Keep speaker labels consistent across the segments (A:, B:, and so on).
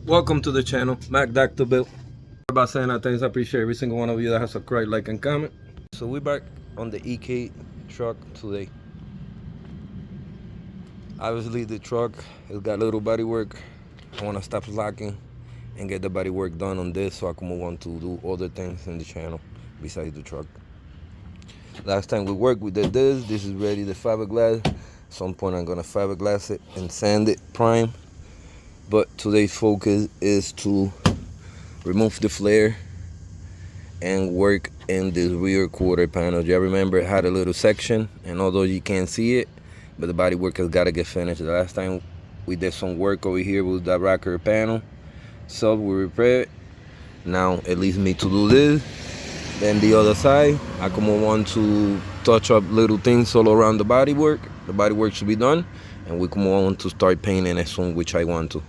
A: Welcome to the channel, Mac Dr. Bill. About saying that things, I appreciate every single one of you that has subscribed, like, and comment. So we're back on the EK truck today. Obviously the truck has got little body work. I want to stop slacking and get the body work done on this so I can move on to do other things in the channel besides the truck. Last time we worked, we did this. This is ready to fiberglass. At some point I'm gonna fiberglass it and sand it, prime. But today's focus is to remove the flare and work in this rear quarter panel. You remember it had a little section, and although you can't see it, but the body work has got to get finished. The last time we did some work over here with that rocker panel, so we repaired. Now it leaves me to do this. Then the other side, I can move on to touch up little things all around the body work. The body work should be done, and we can move on to start painting as soon which I want to.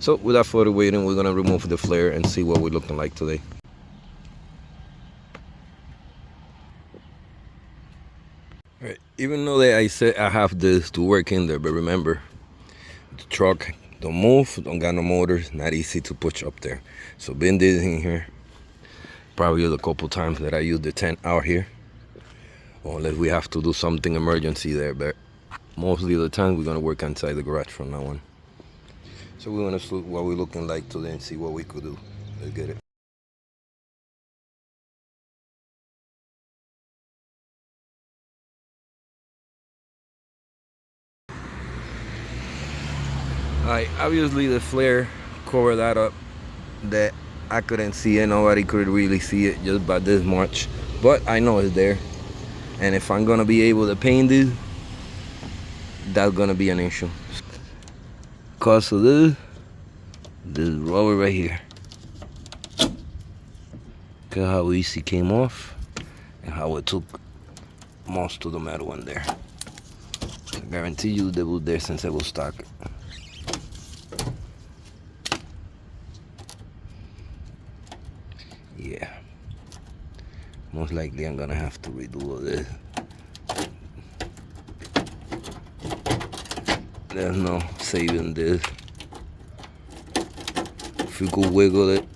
A: So without further waiting, we're gonna remove the flare and see what we're looking like today. All right, even though that I said I have this to work in there, but remember, the truck don't move, don't got no motors, not easy to push up there. So been this in here. Probably a couple times that I use the tent out here, unless we have to do something emergency there, but mostly of the time we're gonna work inside the garage from now on. So we're gonna see what we're looking like today and see what we could do. Let's get it. Alright, obviously the flare covered that up that I couldn't see it. Nobody could really see it just by this much, but I know it's there. And if I'm gonna be able to paint this, that's gonna be an issue. Cause of this rubber right here. Look at how easy it came off and how it took most of the metal in there. I guarantee you they was there since it was stock. Yeah. Most likely I'm gonna have to redo all this. There's no saving this. If you could wiggle it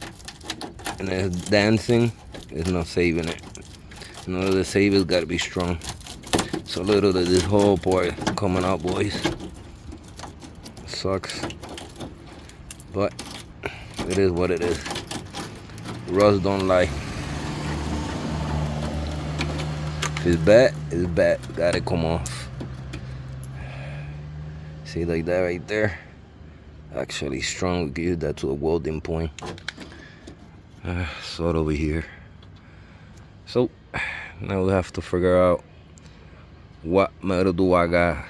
A: and it's dancing, there's no saving it. In order to save it's gotta be strong. So little of this whole part coming out, boys. Sucks. But it is what it is. Rust don't lie. If it's bad, it's bad. Gotta come off. See, like that right there? Actually strong, we give that to a welding point. Sort over here. So now we have to figure out what metal do I got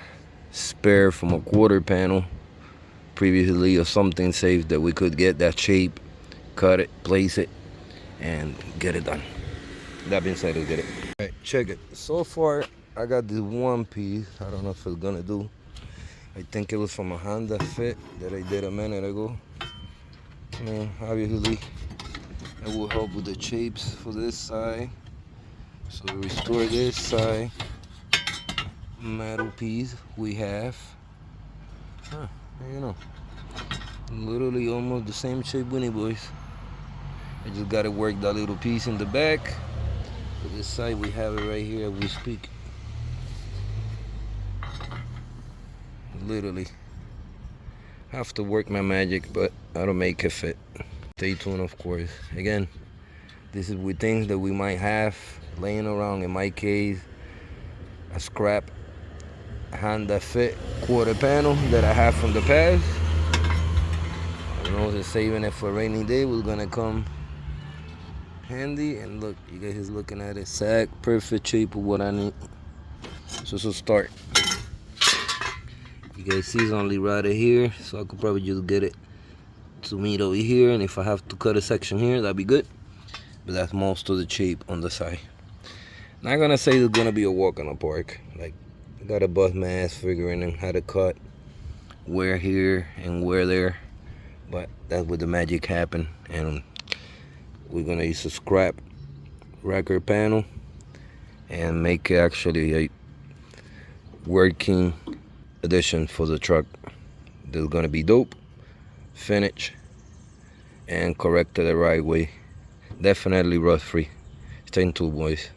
A: spare from a quarter panel previously, or something safe that we could get that shape, cut it, place it, and get it done. That being said, let's get it. All right, check it. So far I got this one piece. I don't know if it's gonna do. I think it was from a Honda Fit that I did a minute ago. Obviously, it will help with the shapes for this side. So to restore this side metal piece, we have, you know, literally almost the same shape, Winnie boys. I just gotta work that little piece in the back. For this side, we have it right here as we speak. Literally have to work my magic, but I don't make it fit. Stay tuned, of course. Again, this is with things that we might have laying around. In my case, a scrap Honda Fit quarter panel that I have from the past. I know they're saving it for a rainy day. We're gonna come handy. And look, you guys is looking at it, sag, perfect shape of what I need. So start. You guys see it's only right here, so I could probably just get it to meet over here, and if I have to cut a section here, that'd be good. But that's most of the shape on the side. Not gonna say it's gonna be a walk in the park. Like, I gotta bust my ass figuring out how to cut where here and where there, but that's where the magic happen. And we're gonna use a scrap rocker panel and make it actually a working addition for the truck. This is gonna be dope. Finish and correct it the right way. Definitely rust free. Stay tuned, boys.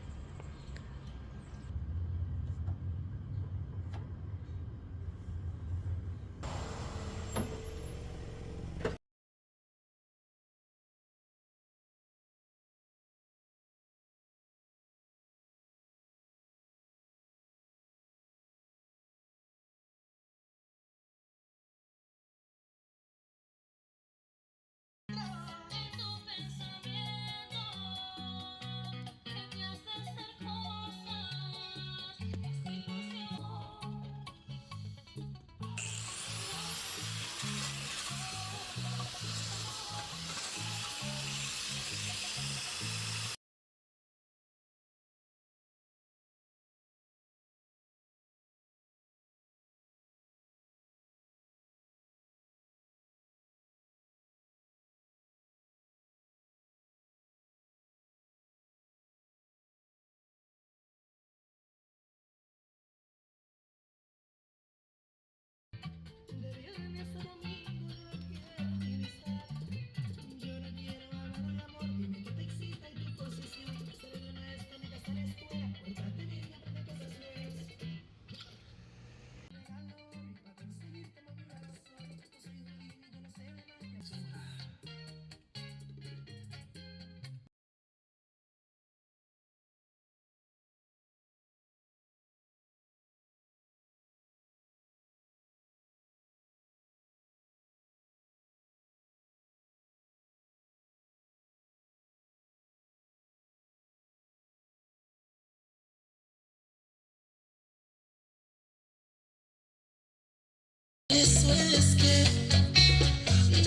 B: Eso es que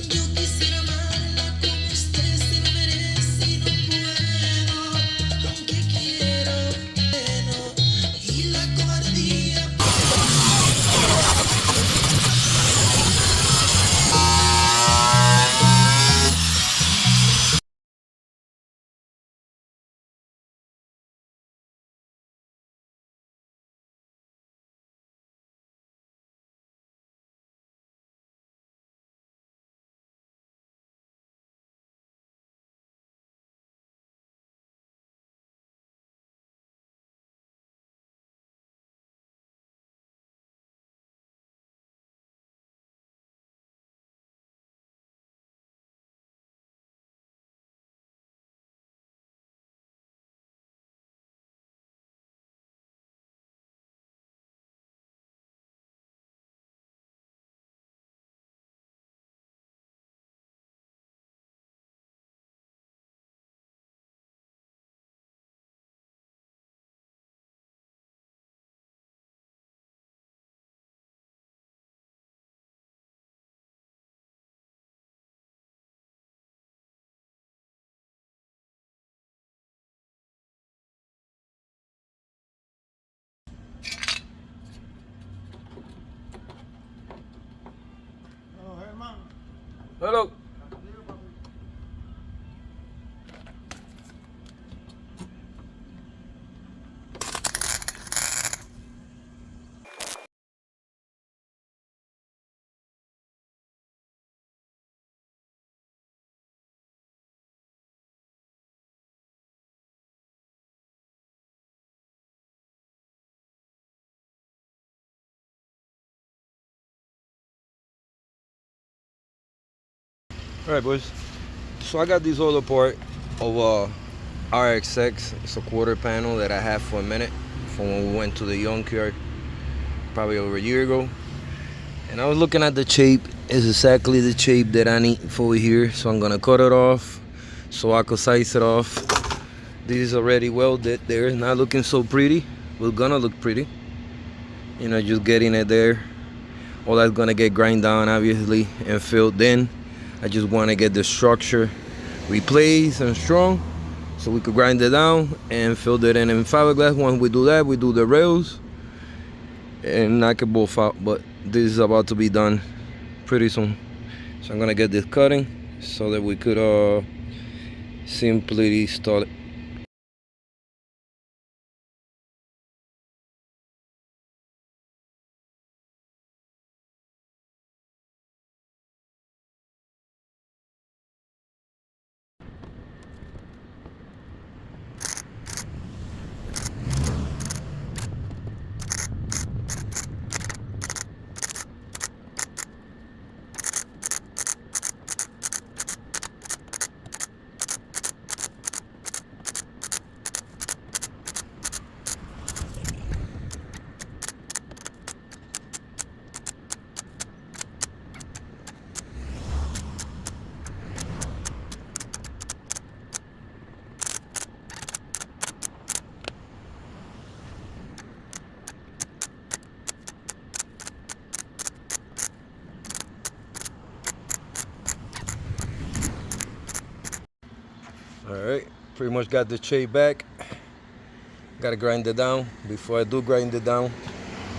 B: yo quisiera amarla como usted se lo merece y no puedo, aunque quiero, bueno, y la cobardía.
A: Hello. All right, boys. So I got this other part of RXX. It's a quarter panel that I had for a minute from when we went to the junkyard probably over a year ago. And I was looking at the shape. It's exactly the shape that I need for here. So I'm gonna cut it off so I could size it off. This is already welded there. It's not looking so pretty. We're gonna look pretty. You know, just getting it there. All that's gonna get grind down obviously and filled in. I just wanna get the structure replaced and strong so we could grind it down and fill it in fiberglass. Once we do that, we do the rails and knock it both out. But this is about to be done pretty soon. So I'm gonna get this cutting so that we could simply install it. Alright, pretty much got the shape back. Gotta grind it down. Before I do grind it down,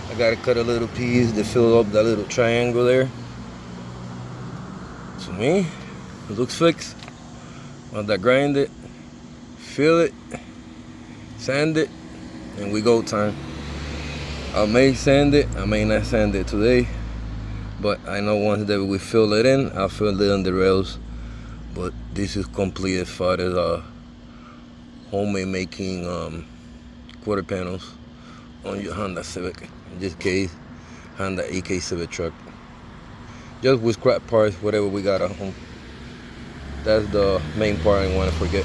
A: I gotta cut a little piece to fill up that little triangle there. To me, it looks fixed. Once I grind it, fill it, sand it, and we go time. I may sand it, I may not sand it today, but I know once that we fill it in, I'll fill it in the rails. But this is complete as far as homemade making quarter panels on your Honda Civic. In this case, Honda EK Civic truck. Just with scrap parts, whatever we got at home. That's the main part I want to forget.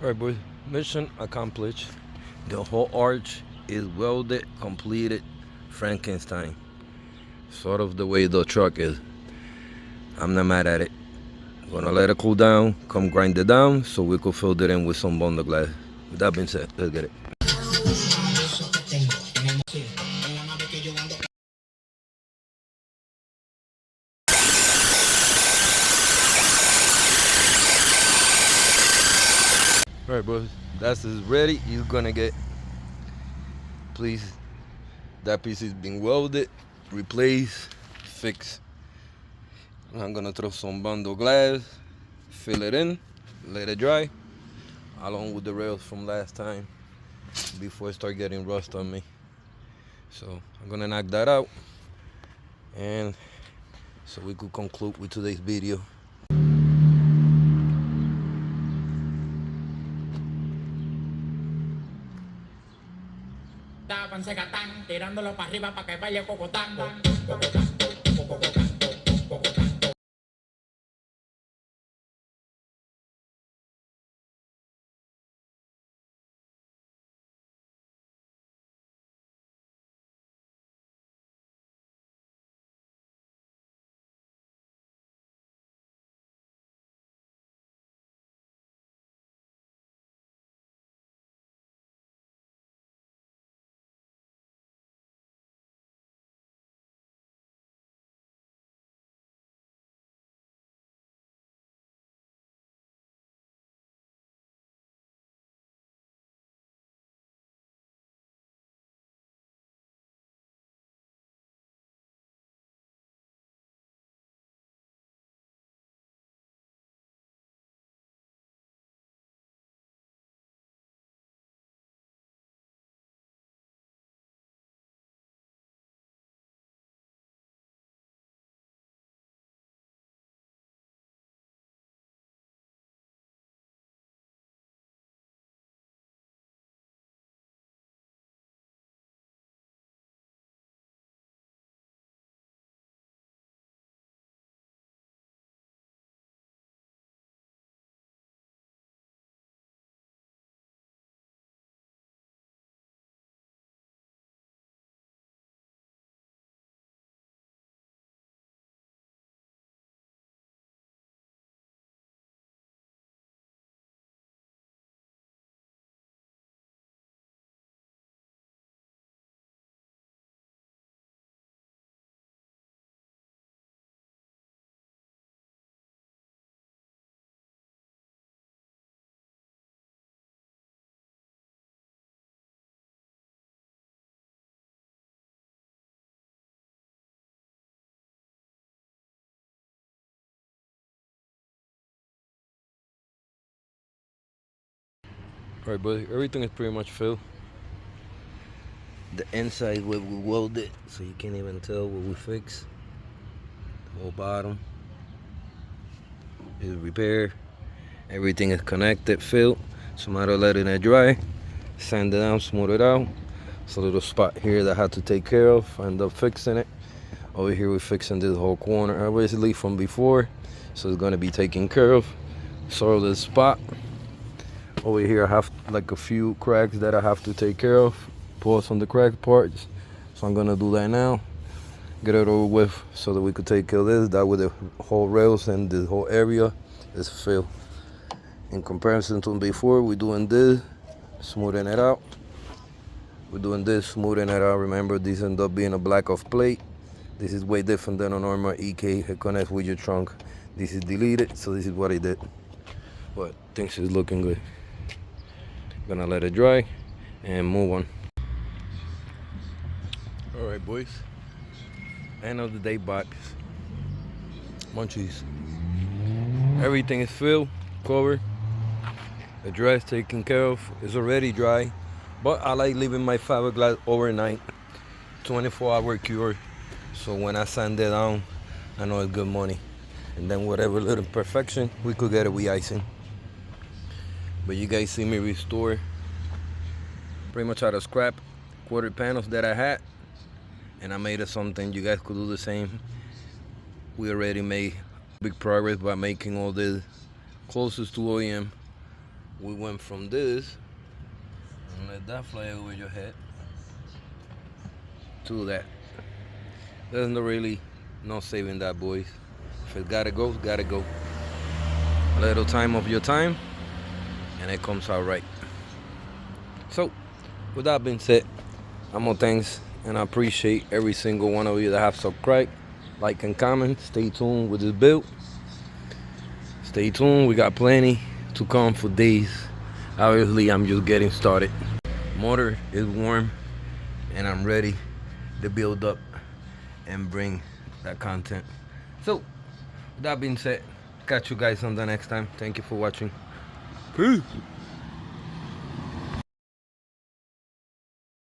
A: Alright boys, mission accomplished. The whole arch is welded, completed, Frankenstein. Sort of the way the truck is. I'm not mad at it. Gonna let it cool down, come grind it down so we could fill it in with some bundle glass. With that being said, let's get it. Alright boys, that's is ready. You're gonna get, please, that piece is being welded, replaced, fixed. I'm gonna throw some bundle glass, fill it in, let it dry, along with the rails from last time before it start getting rust on me. So I'm gonna knock that out, and so we could conclude with today's video.
C: Tirándolo para arriba para que vaya cocotán.
A: Alright boys, everything is pretty much filled. The inside where we welded, so you can't even tell what we fixed. The whole bottom is repaired. Everything is connected, filled. So matter of letting it dry, sand it down, smooth it out. It's a little spot here that I had to take care of. I ended up fixing it. Over here we're fixing this whole corner obviously from before, so it's gonna be taken care of. Soil this spot. Over here I have like a few cracks that I have to take care of. Pause on the crack parts. So I'm gonna do that now. Get it over with so that we could take care of this. That way the whole rails and the whole area is filled. In comparison to before, we're doing this, smoothing it out. We're doing this, smoothing it out. Remember, this ended up being a black off plate. This is way different than a normal EK. It connects with your trunk. This is deleted, so this is what I did. But things is looking good. Gonna let it dry and move on. All right, boys. End of the day box. Munchies. Everything is filled, covered. The dry is taken care of. It's already dry, but I like leaving my fiberglass overnight. 24-hour cure. So when I sand it down, I know it's good money. And then whatever little imperfection, we could get it with icing. But you guys see me restore pretty much out of scrap quarter panels that I had, and I made it something. You guys could do the same. We already made big progress by making all this closest to OEM. We went from this, and let that fly over your head, to that. There's no saving that, boys. If it gotta go, it's gotta go. A little time of your time, and it comes out right. So, with that being said, I'm gonna thanks and I appreciate every single one of you that have subscribed, like, and comment. Stay tuned with this build. Stay tuned. We got plenty to come for days. Obviously, I'm just getting started. Motor is warm, and I'm ready to build up and bring that content. So, with that being said, catch you guys on the next time. Thank you for watching. Peace.